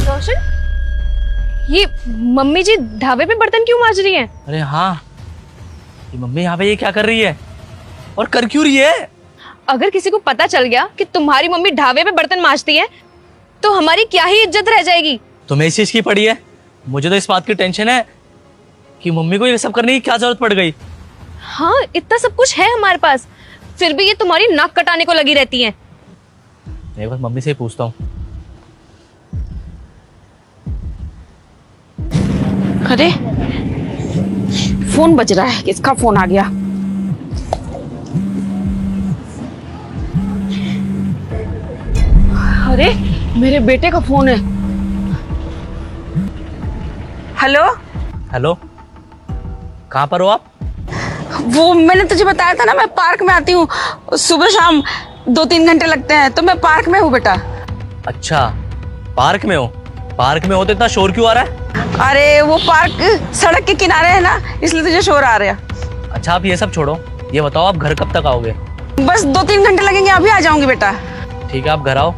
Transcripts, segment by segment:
रोशन, ये मम्मी जी ढाबे पे बर्तन क्यों मांज रही हैं? अरे हाँ, ये मम्मी यहाँ पे ये क्या कर रही है और कर क्यों रही है? अगर किसी को पता चल गया कि तुम्हारी मम्मी ढाबे पे बर्तन मांजती है तो हमारी क्या ही इज्जत रह जाएगी। तुम्हें इस चीज की पड़ी है? मुझे तो इस बात की टेंशन है कि मम्मी को ये सब करने की क्या जरूरत पड़ गई। हाँ, इतना सब कुछ है हमारे पास, फिर भी ये तुम्हारी नाक कटाने को लगी रहती हैं। एक बार मम्मी से ही पूछता हूँ। अरे फोन बज रहा है, किसका फोन आ गया? अरे मेरे बेटे का फोन है। हेलो हेलो, कहाँ पर हो आप? वो मैंने तुझे बताया था ना, मैं पार्क में आती हूँ सुबह शाम, 2-3 घंटे लगते हैं, तो मैं पार्क में हूँ बेटा। अच्छा, पार्क में हो? पार्क में हो तो इतना शोर क्यों आ रहा है? अरे वो पार्क सड़क के किनारे है ना, इसलिए तुझे शोर आ रहा है। अच्छा, आप ये सब छोड़ो, ये बताओ आप घर कब तक आओगे? बस 2-3 घंटे लगेंगे, अभी आ जाऊंगी बेटा। ठीक है, आप घर आओ,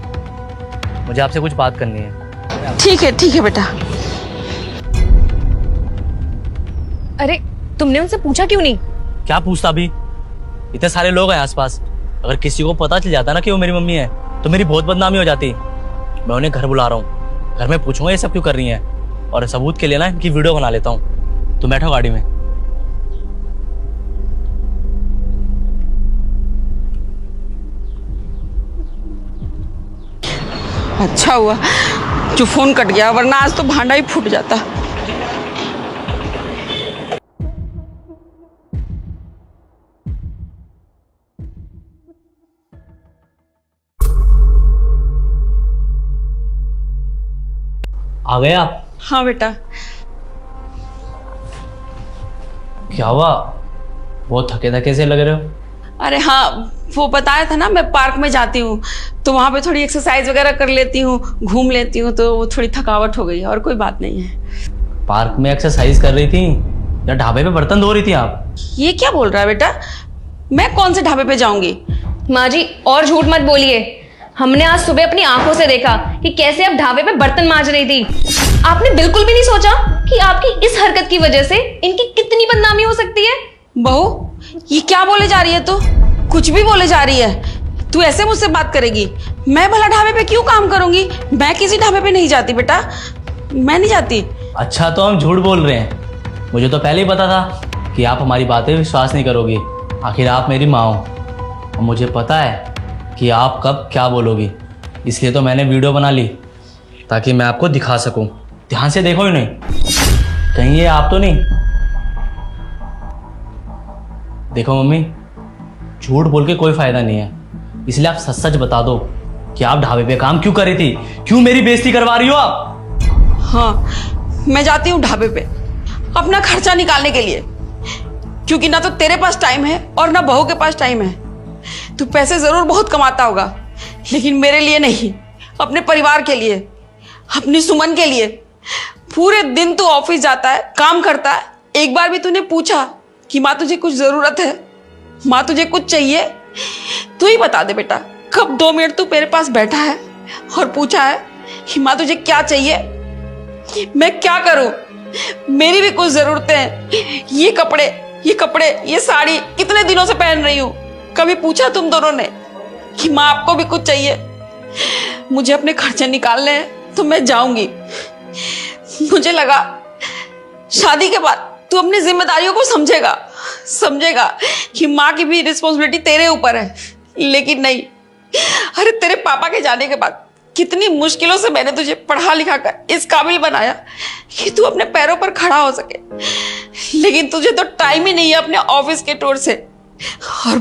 मुझे आपसे कुछ बात करनी है। ठीक है बेटा। अरे तुमने उनसे पूछा क्यों नहीं? क्या पूछता अभी? इतने सारे लोग हैं आसपास, अगर किसी को पता चल जाता ना कि वो मेरी मम्मी है तो मेरी बहुत बदनामी हो जाती। मैं उन्हें घर बुला रहा हूँ, घर में पूछूंगा ये सब क्यों कर रही हैं, और सबूत के लिए ना इनकी वीडियो बना लेता हूँ। तुम बैठो गाड़ी में। अच्छा हुआ जो फोन कट गया, वरना आज तो भांडा ही फूट जाता। आ गए आप? हाँ बेटा। क्या हुआ, बहुत थके थके से लग रहे हो? अरे हाँ, वो बताया था ना, मैं पार्क में जाती हूँ तो वहां पे थोड़ी एक्सरसाइज वगैरह कर लेती हूँ, घूम लेती हूँ, तो वो थोड़ी थकावट हो गई, और कोई बात नहीं है। पार्क में एक्सरसाइज कर रही थी या ढाबे पे बर्तन धो रही थी आप? ये क्या बोल रहा है बेटा? मैं कौन से ढाबे पे जाऊंगी? माँ जी और झूठ मत बोलिए, हमने आज सुबह अपनी आंखों से देखा कि कैसे आप ढाबे पे बर्तन मांज रही थी। आपने बिल्कुल भी नहीं सोचा कि आपकी इस हरकत की वजह से इनकी कितनी बदनामी हो सकती है। बहू, ये क्या बोले जा रही है तू? कुछ भी बोले जा रही है। तू ऐसे मुझसे बात करेगी? मैं भला ढाबे पे क्यों काम करूंगी? मैं किसी ढाबे पे नहीं जाती बेटा, मैं नहीं जाती। अच्छा, तो हम झूठ बोल रहे हैं। मुझे तो पहले ही पता था कि आप हमारी बातें विश्वास नहीं करोगी, आखिर आप मेरी माँ हो और मुझे पता है कि आप कब क्या बोलोगी, इसलिए तो मैंने वीडियो बना ली ताकि मैं आपको दिखा सकूं। ध्यान से देखो इन्हें, कहीं ये आप तो नहीं? देखो मम्मी, झूठ बोल के कोई फायदा नहीं है, इसलिए आप सच सच बता दो कि आप ढाबे पे काम क्यों कर रही थी, क्यों मेरी बेइज्जती करवा रही हो आप? हाँ, मैं जाती हूँ ढाबे पे अपना खर्चा निकालने के लिए, क्योंकि ना तो तेरे पास टाइम है और ना बहू के पास टाइम है। तू पैसे जरूर बहुत कमाता होगा, लेकिन मेरे लिए नहीं, अपने परिवार के लिए, अपनी सुमन के लिए। पूरे दिन तू ऑफिस जाता है, काम करता है, एक बार भी तूने पूछा कि माँ तुझे कुछ जरूरत है, माँ तुझे कुछ चाहिए? तू ही बता दे बेटा, कब 2 मिनट तू मेरे पास बैठा है और पूछा है कि माँ तुझे क्या चाहिए? मैं क्या करूं? मेरी भी कुछ जरूरतें हैं। ये कपड़े, ये साड़ी कितने दिनों से पहन रही हूं, कभी पूछा तुम दोनों ने कि माँ आपको भी कुछ चाहिए? मुझे अपने खर्चे निकालने हैं तो मैं जाऊंगी। मुझे लगा शादी के बाद तू अपनी जिम्मेदारियों को समझेगा कि माँ की भी रिस्पॉन्सिबिलिटी तेरे ऊपर है, लेकिन नहीं। अरे तेरे पापा के जाने के बाद कितनी मुश्किलों से मैंने तुझे पढ़ा लिखा कर इस काबिल बनाया कि तू अपने पैरों पर खड़ा हो सके, लेकिन तुझे तो टाइम ही नहीं है अपने ऑफिस के टूर से। और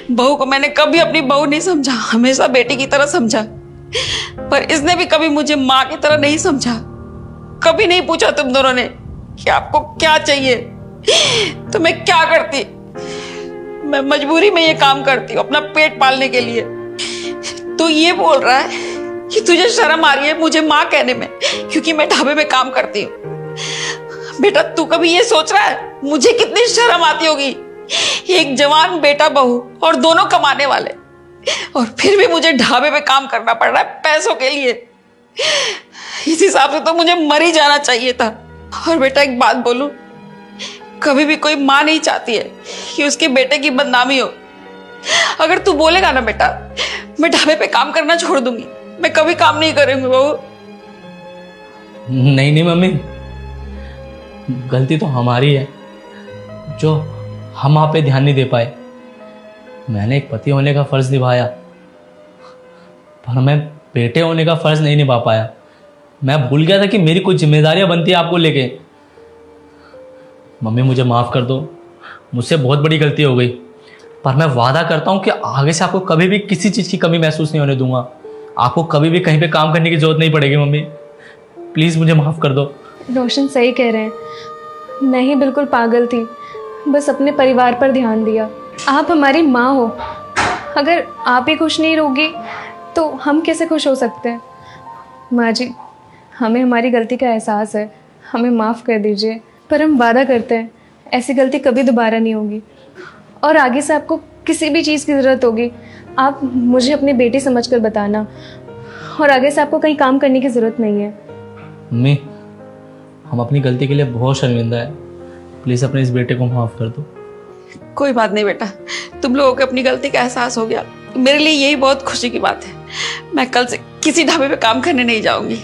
बहू को मैंने कभी अपनी बहू नहीं समझा, हमेशा बेटी की तरह समझा, पर इसने भी कभी मुझे माँ की तरह नहीं समझा। कभी नहीं पूछा तुम दोनों ने कि आपको क्या चाहिए, तो मैं क्या करती? मैं मजबूरी में ये काम करती हूँ अपना पेट पालने के लिए। तो ये बोल रहा है कि तुझे शर्म आ रही है मुझे माँ कहने में, क्योंकि मैं ढाबे में काम करती हूँ। बेटा तू कभी ये सोच रहा है मुझे कितनी शर्म आती होगी? एक जवान बेटा बहू और दोनों कमाने वाले, और फिर भी मुझे ढाबे पे काम करना पड़ रहा है पैसों के लिए। इस हिसाब से तो मुझे मर ही जाना चाहिए था। और बेटा एक बात बोलूं, कभी भी कोई माँ नहीं चाहती है कि उसके बेटे की बदनामी हो। अगर तू बोलेगा ना बेटा, मैं ढाबे पे काम करना छोड़ दूंगी, मैं कभी काम नहीं करूंगी बहू। नहीं नहीं मम्मी, गलती तो हमारी है जो हम आप पे ध्यान नहीं दे पाए। मैंने एक पति होने का फर्ज निभाया, पर मैं बेटे होने का फर्ज नहीं निभा पाया। मैं भूल गया था कि मेरी कुछ जिम्मेदारियां बनती है आपको लेके। मम्मी मुझे माफ़ कर दो, मुझसे बहुत बड़ी गलती हो गई, पर मैं वादा करता हूँ कि आगे से आपको कभी भी किसी चीज़ की कमी महसूस नहीं होने दूंगा। आपको कभी भी कहीं पे काम करने की जरूरत नहीं पड़ेगी। मम्मी प्लीज़ मुझे माफ़ कर दो। रोशन सही कह रहे हैं, मैं ही बिल्कुल पागल थी, बस अपने परिवार पर ध्यान दिया। आप हमारी माँ हो, अगर आप ही खुश नहीं रहोगी तो हम कैसे खुश हो सकते हैं। माँ जी, हमें हमारी गलती का एहसास है, हमें माफ़ कर दीजिए, पर हम वादा करते हैं ऐसी गलती कभी दोबारा नहीं होगी। और आगे से आपको किसी भी चीज़ की ज़रूरत होगी, आप मुझे अपनी बेटी समझकर बताना, और आगे से आपको कहीं काम करने की ज़रूरत नहीं है। मम्मी हम अपनी गलती के लिए बहुत शर्मिंदा है, प्लीज़ अपने इस बेटे को माफ़ कर दो। कोई बात नहीं बेटा, तुम लोगों को अपनी गलती का एहसास हो गया, मेरे लिए यही बहुत खुशी की बात है। मैं कल से किसी ढाबे पे काम करने नहीं जाऊंगी।